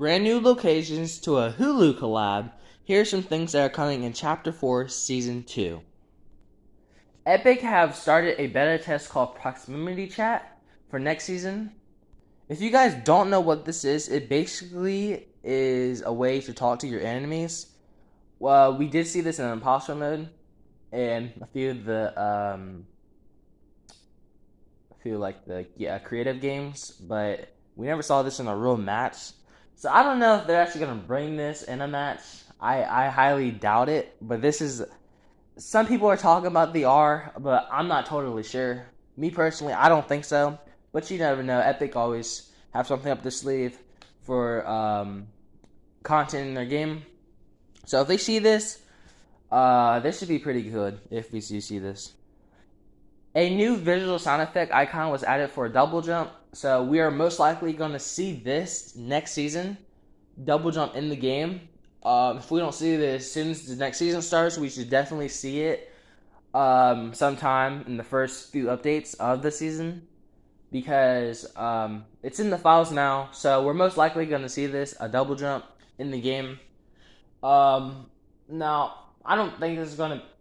brand new locations to a Hulu collab, here are some things that are coming in Chapter 4, Season 2. Epic have started a beta test called Proximity Chat for next season. If you guys don't know what this is, it basically is a way to talk to your enemies. Well, we did see this in Imposter mode and a few of the creative games, but we never saw this in a real match. So I don't know if they're actually gonna bring this in a match. I highly doubt it, but this is, some people are talking about the R, but I'm not totally sure. Me personally, I don't think so, but you never know. Epic always have something up their sleeve for content in their game. So if they see this, this should be pretty good if we do see this. A new visual sound effect icon was added for a double jump, so we are most likely going to see this next season, double jump in the game. If we don't see this as soon as the next season starts, we should definitely see it sometime in the first few updates of the season, because it's in the files now, so we're most likely going to see this, a double jump in the game. Now, I don't think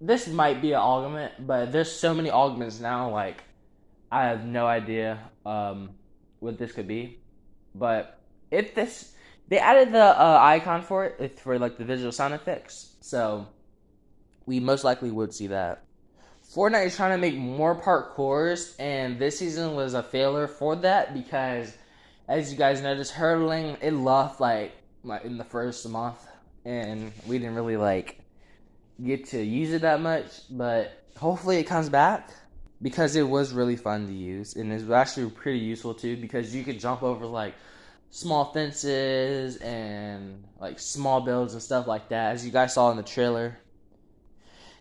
this might be an augment, but there's so many augments now, like, I have no idea what this could be. But if this, they added the icon for it, for like the visual sound effects, so we most likely would see that. Fortnite is trying to make more parkours, and this season was a failure for that, because as you guys noticed, hurdling, it lost like in the first month, and we didn't really get to use it that much, but hopefully it comes back, because it was really fun to use, and it was actually pretty useful too, because you could jump over like small fences and like small builds and stuff like that, as you guys saw in the trailer.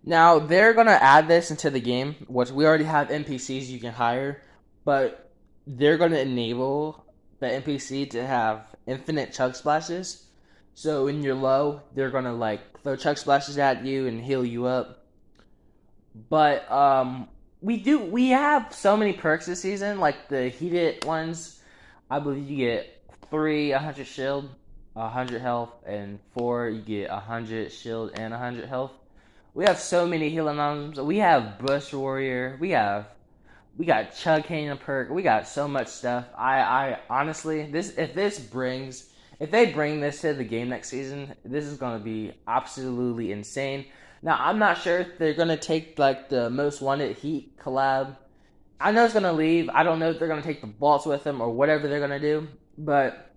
Now they're gonna add this into the game, which we already have NPCs you can hire, but they're gonna enable the NPC to have infinite chug splashes. So when you're low, they're gonna throw chug splashes at you and heal you up. But we have so many perks this season, like the heated ones. I believe you get 3 100 shield, 100 health, and 4 you get 100 shield and 100 health. We have so many healing items. We have Bush Warrior. We got Chug Canyon perk. We got so much stuff. I honestly, if they bring this to the game next season, this is going to be absolutely insane. Now, I'm not sure if they're going to take the Most Wanted Heat collab. I know it's going to leave. I don't know if they're going to take the vaults with them or whatever they're going to do. But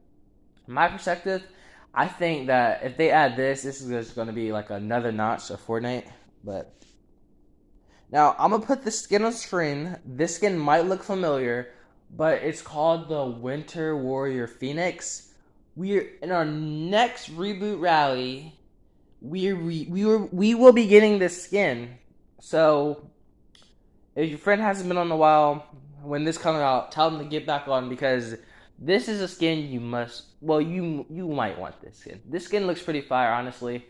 from my perspective, I think that if they add this is just going to be like another notch of Fortnite. But now, I'm going to put the skin on screen. This skin might look familiar, but it's called the Winter Warrior Phoenix. We're in our next reboot rally. We will be getting this skin. So if your friend hasn't been on in a while, when this comes out, tell them to get back on, because this is a skin you might want this skin. This skin looks pretty fire, honestly.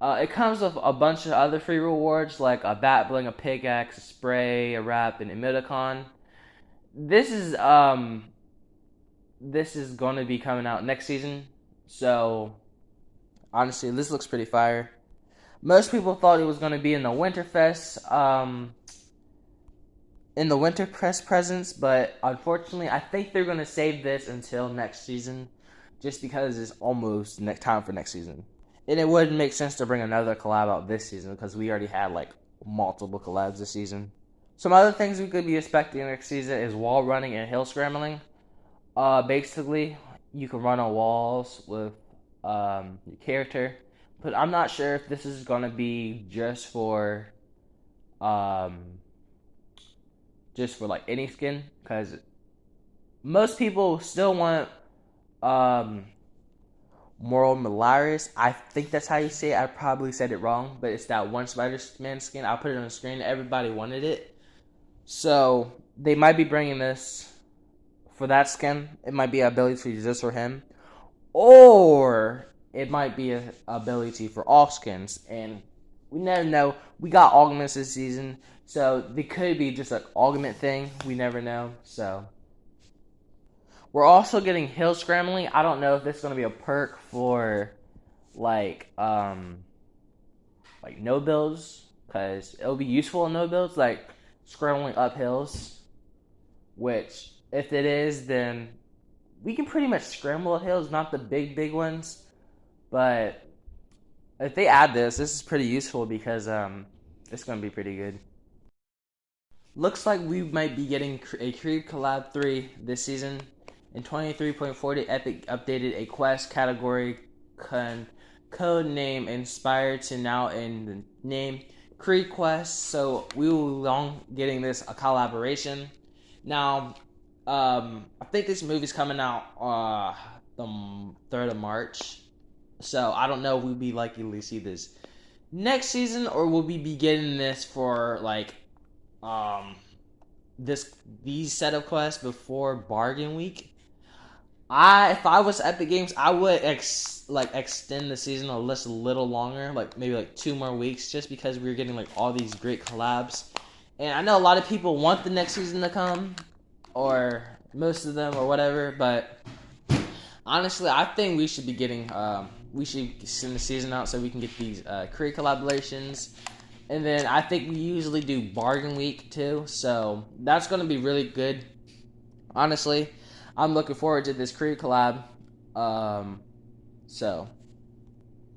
It comes with a bunch of other free rewards, like a bat bling, a pickaxe, a spray, a wrap, and emoticon. This is going to be coming out next season, so honestly, this looks pretty fire. Most people thought it was going to be in the Winterfest, in the Winterfest presents, but unfortunately, I think they're going to save this until next season, just because it's almost time for next season. And it wouldn't make sense to bring another collab out this season, because we already had multiple collabs this season. Some other things we could be expecting next season is wall running and hill scrambling. Basically, you can run on walls with your character, but I'm not sure if this is gonna be just for any skin, because most people still want Moral Malaris. I think that's how you say it. I probably said it wrong, but it's that one Spider-Man skin. I'll put it on the screen. Everybody wanted it, so they might be bringing this for that skin. It might be an ability just for him, or it might be an ability for all skins, and we never know. We got augments this season, so they could be just an augment thing. We never know. So We're also getting hill scrambling. I don't know if this is gonna be a perk for like no builds, because it'll be useful in no builds, like scrambling up hills. Which, if it is, then we can pretty much scramble up hills, not the big ones. But if they add this is pretty useful because it's gonna be pretty good. Looks like we might be getting a Creep Collab 3 this season. In 23.40, Epic updated a quest category code name inspired to now in the name Creep Quest. So we will be long getting this a collaboration. Now, I think this movie's coming out the 3rd of March. So I don't know if we'll be likely to see this next season, or we'll be getting this for like these set of quests before Bargain Week. If I was Epic Games, I would extend the season a little longer, like maybe like 2 more weeks, just because we're getting like all these great collabs. And I know a lot of people want the next season to come, or most of them, or whatever. But honestly, I think we should be getting we should send the season out so we can get these create collaborations. And then I think we usually do Bargain Week too, so that's going to be really good. Honestly, I'm looking forward to this Creed collab.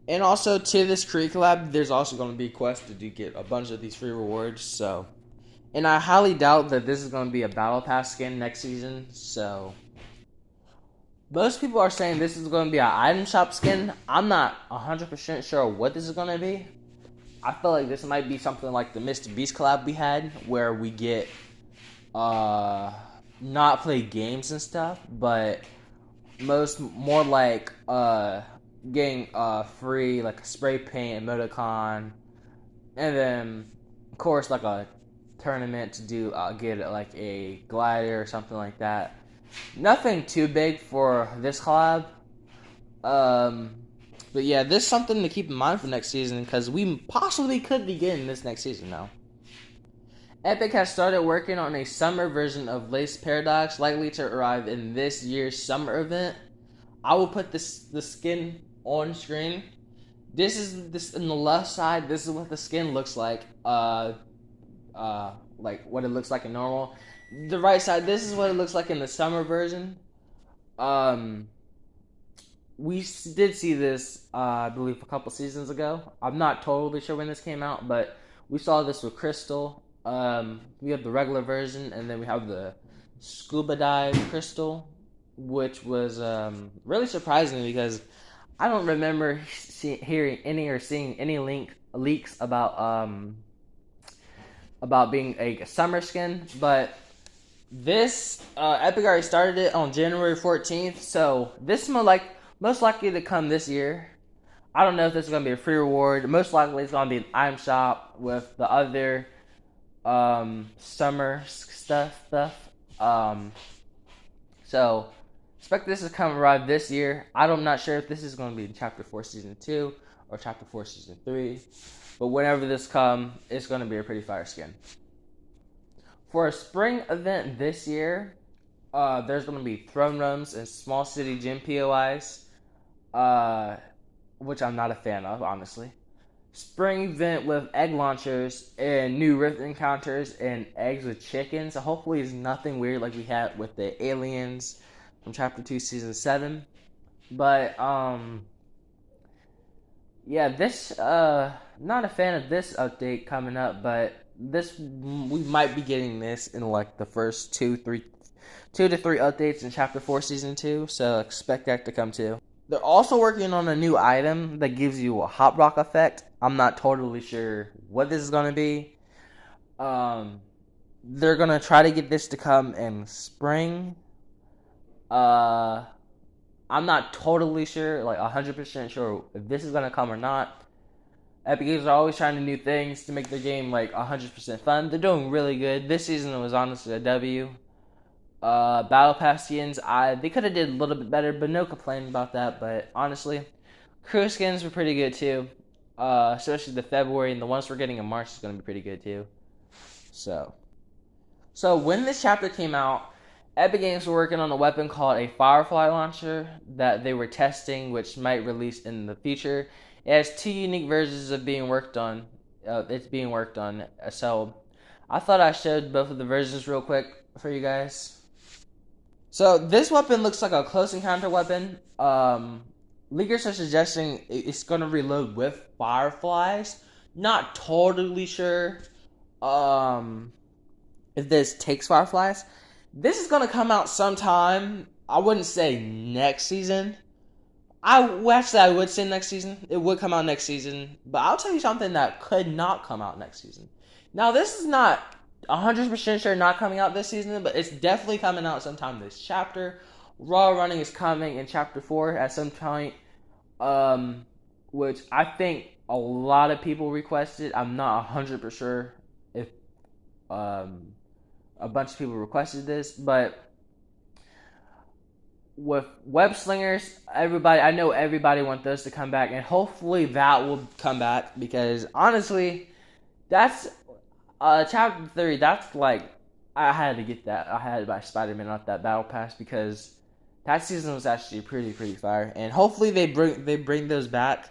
And also to this Creed collab, there's also going to be quests to get a bunch of these free rewards. So, and I highly doubt that this is going to be a Battle Pass skin next season. So, most people are saying this is going to be an item shop skin. I'm not 100% sure what this is going to be. I feel like this might be something like the Mr. Beast collab we had, where we get not play games and stuff, but more like getting free like a spray paint emoticon, and then of course like a tournament to do get like a glider or something like that. Nothing too big for this collab. But yeah, this is something to keep in mind for next season, because we possibly could be getting this next season now. Epic has started working on a summer version of Lace Paradox, likely to arrive in this year's summer event. I will put the skin on screen. This is this in the left side. This is what the skin looks like. Like what it looks like in normal. The right side. This is what it looks like in the summer version. We did see this, I believe, a couple seasons ago. I'm not totally sure when this came out, but we saw this with Crystal. We have the regular version, and then we have the Scuba Dive Crystal, which was really surprising because I don't remember hearing any or seeing any leaks about being a summer skin. But this Epic already started it on January 14th, so this is most likely to come this year. I don't know if this is going to be a free reward. Most likely it's going to be an item shop with the other summer stuff. So expect this to arrive this year. I'm not sure if this is going to be in Chapter 4 Season 2 or Chapter 4 Season 3. But whenever this comes, it's going to be a pretty fire skin. For a spring event this year, there's going to be throne rooms and small city gym POIs. Which I'm not a fan of, honestly. Spring event with egg launchers and new rift encounters and eggs with chickens. So hopefully it's nothing weird like we had with the aliens from Chapter 2 Season 7. But, yeah, this, not a fan of this update coming up, but we might be getting this in like the first 2 to 3 updates in Chapter 4 Season 2, so expect that to come too. They're also working on a new item that gives you a hot rock effect. I'm not totally sure what this is going to be. They're going to try to get this to come in spring. I'm not totally sure, like 100% sure if this is going to come or not. Epic Games are always trying to do things to make their game like 100% fun. They're doing really good. This season was honestly a W. Battle Pass skins, they could have did a little bit better, but no complaining about that. But honestly, crew skins were pretty good too. Especially the February, and the ones we're getting in March is going to be pretty good too. So when this chapter came out, Epic Games were working on a weapon called a Firefly launcher that they were testing, which might release in the future. It has two unique versions of being worked on. It's being worked on. So I thought I showed both of the versions real quick for you guys. So this weapon looks like a close encounter weapon. Leakers are suggesting it's going to reload with fireflies. Not totally sure if this takes fireflies. This is going to come out sometime. I wouldn't say next season. I would say next season. It would come out next season. But I'll tell you something that could not come out next season. Now, this is not 100% sure not coming out this season, but it's definitely coming out sometime this chapter. Raw Running is coming in Chapter 4 at some point, which I think a lot of people requested. I'm not 100% sure if a bunch of people requested this, but with Web Slingers, I know everybody wants those to come back, and hopefully that will come back, because honestly, that's Chapter 3, that's like, I had to get that. I had to buy Spider-Man off that Battle Pass, because that season was actually pretty fire, and hopefully they bring those back.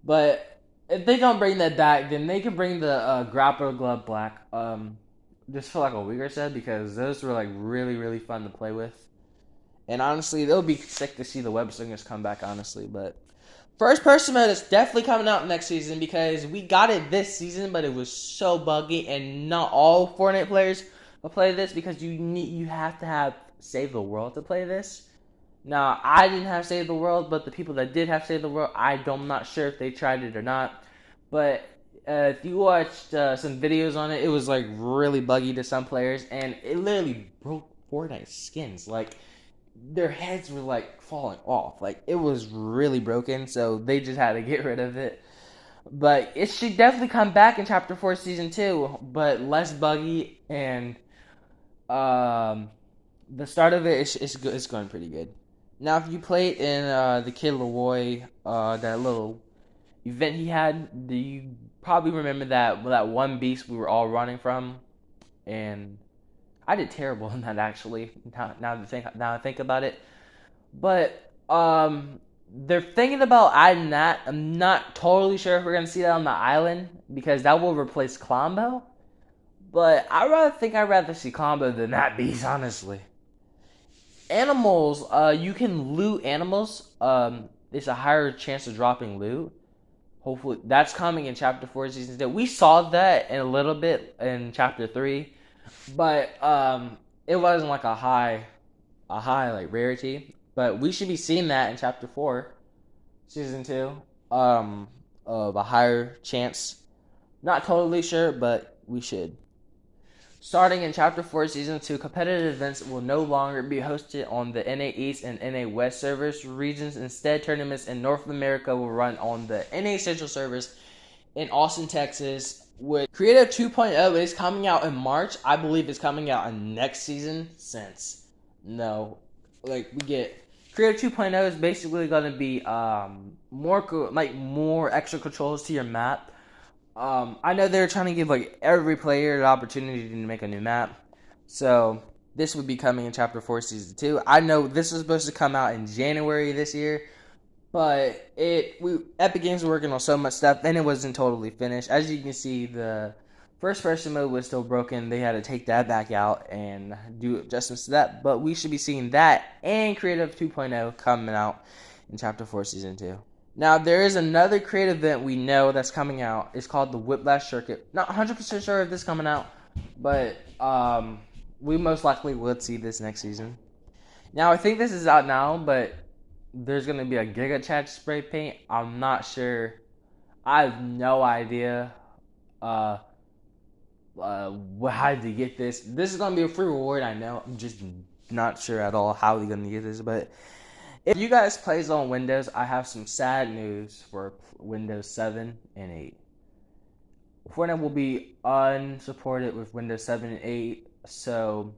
But if they don't bring that back, then they can bring the Grappler Glove Black, just for like a week or so, because those were like really fun to play with. And honestly, it'll be sick to see the Web Slingers come back, honestly. But first person mode is definitely coming out next season, because we got it this season, but it was so buggy, and not all Fortnite players will play this, because you have to have Save the World to play this. Now, I didn't have Save the World, but the people that did have Save the World, I'm not sure if they tried it or not. But if you watched some videos on it, it was like really buggy to some players, and it literally broke Fortnite skins. Like, their heads were like falling off. Like, it was really broken, so they just had to get rid of it. But it should definitely come back in Chapter 4 Season 2, but less buggy, and the start of it is going pretty good. Now, if you played in the Kid Laroi, that little event he had, you probably remember that one beast we were all running from, and I did terrible in that, actually. Now I think about it, but they're thinking about adding that. I'm not totally sure if we're gonna see that on the island, because that will replace Combo. But I'd rather see Combo than that beast, honestly. Animals, you can loot animals. There's a higher chance of dropping loot. Hopefully, that's coming in Chapter 4 Season 2. We saw that in a little bit in Chapter 3. But it wasn't like a high like rarity. But we should be seeing that in Chapter 4, Season 2. Of a higher chance. Not totally sure, but we should. Starting in Chapter 4 Season 2, competitive events will no longer be hosted on the NA East and NA West servers regions. Instead, tournaments in North America will run on the NA Central servers in Austin, Texas. With Creative 2.0 is coming out in March. I believe it's coming out in next season, since we get Creative 2.0 is basically going to be more extra controls to your map. I know they're trying to give like every player the opportunity to make a new map, so this would be coming in Chapter 4 Season 2. I know this was supposed to come out in January this year, but Epic Games were working on so much stuff, and it wasn't totally finished. As you can see, the first person mode was still broken. They had to take that back out and do adjustments to that. But we should be seeing that and Creative 2.0 coming out in Chapter 4 Season 2. Now, there is another creative event we know that's coming out. It's called the Whiplash Circuit. Not 100% sure if this is coming out, but we most likely would see this next season. Now, I think this is out now, but there's going to be a Giga Chad spray paint. I'm not sure. I have no idea how to get this. This is going to be a free reward, I know. I'm just not sure at all how we're going to get this. But if you guys plays on Windows, I have some sad news for Windows 7 and 8. Fortnite will be unsupported with Windows 7 and 8. So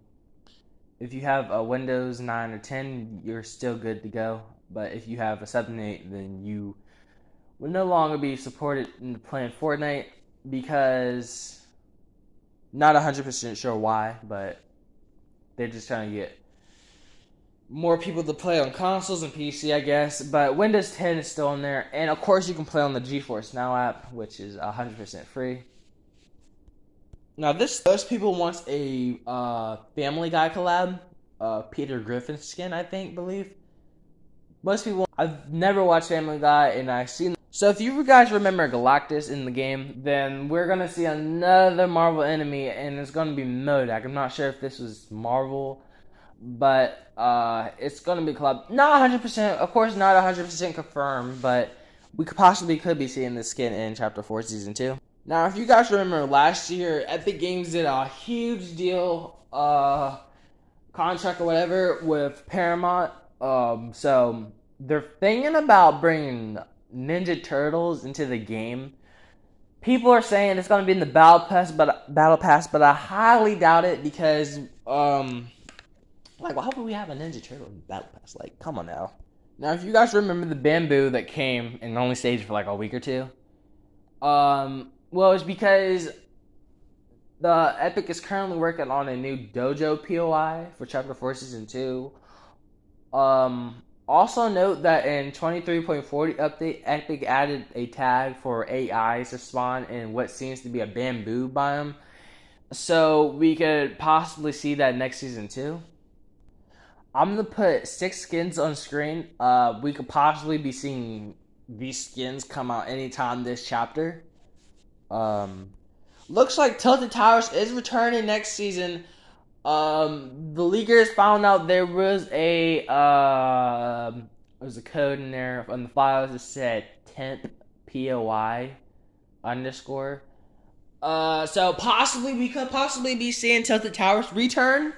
if you have a Windows 9 or 10, you're still good to go. But if you have a 7 and 8, then you will no longer be supported in playing Fortnite, because not 100% sure why, but they're just trying to get more people to play on consoles and PC, I guess. But Windows 10 is still in there. And of course, you can play on the GeForce Now app, which is 100% free. Now, most people want a Family Guy collab. Peter Griffin skin, believe. Most people, I've never watched Family Guy, and I've seen. So if you guys remember Galactus in the game, then we're going to see another Marvel enemy, and it's going to be MODOK. I'm not sure if this was Marvel, but it's going to be collab. Not 100%, of course not 100% confirmed, but we could be seeing this skin in Chapter 4 Season 2. Now, if you guys remember last year, Epic Games did a huge deal, contract or whatever, with Paramount. So they're thinking about bringing Ninja Turtles into the game. People are saying it's going to be in the Battle Pass, but I highly doubt it because, why would we have a Ninja Turtle in the Battle Pass? Like, come on now. Now, if you guys remember the bamboo that came and only stayed for like a week or two, well, it's because the Epic is currently working on a new Dojo POI for Chapter 4 Season 2. Also note that in 23.40 update, Epic added a tag for AIs to spawn in what seems to be a bamboo biome. So we could possibly see that next Season 2. I'm going to put 6 skins on screen. We could possibly be seeing these skins come out anytime this chapter. Looks like Tilted Towers is returning next season. The leakers found out there was a code in there on the files that said temp POI underscore. So we could possibly be seeing Tilted Towers return,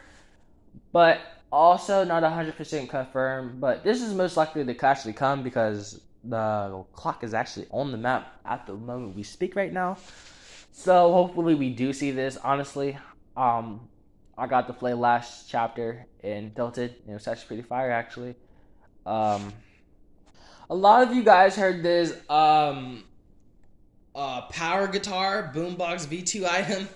but also not 100% confirmed. But this is most likely to actually come because the clock is actually on the map at the moment we speak right now. So hopefully we do see this. Honestly, I got to play last chapter in Tilted. It was actually pretty fire, actually. A lot of you guys heard this power guitar boombox V2 item.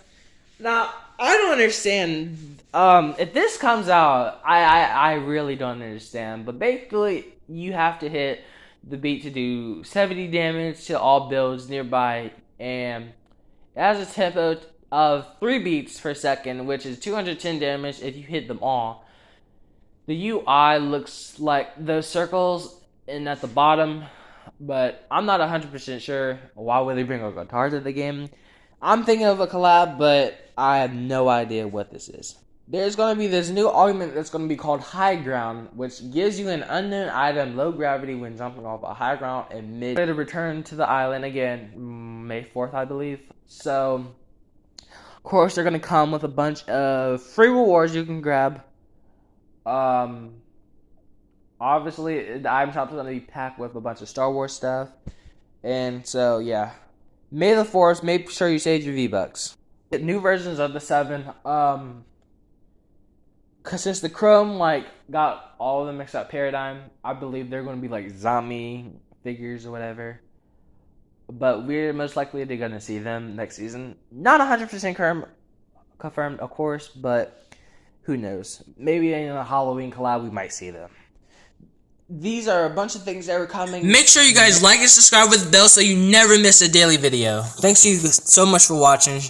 Now, I don't understand. If this comes out, I really don't understand. But basically, you have to hit the beat to do 70 damage to all builds nearby, and it has a tempo of 3 beats per second, which is 210 damage if you hit them all. The UI looks like those circles and at the bottom, but I'm not 100% sure. Why would they bring a guitar to the game? I'm thinking of a collab, but I have no idea what this is. There's going to be this new augment that's going to be called High Ground, which gives you an unknown item, low gravity, when jumping off a high ground and mid to return to the island again, May 4th, I believe. So, of course, they're going to come with a bunch of free rewards you can grab. Obviously, the item shop is going to be packed with a bunch of Star Wars stuff. And so, yeah. May the 4th, make sure you save your V-Bucks. Get new versions of the 7, cause since the Chrome got all of them except Paradigm, I believe they're going to be like zombie figures or whatever. But we're most likely going to see them next season. Not 100% confirmed, of course, but who knows? Maybe in a Halloween collab we might see them. These are a bunch of things that are coming. Make sure you guys like and subscribe with the bell so you never miss a daily video. Thanks you so much for watching.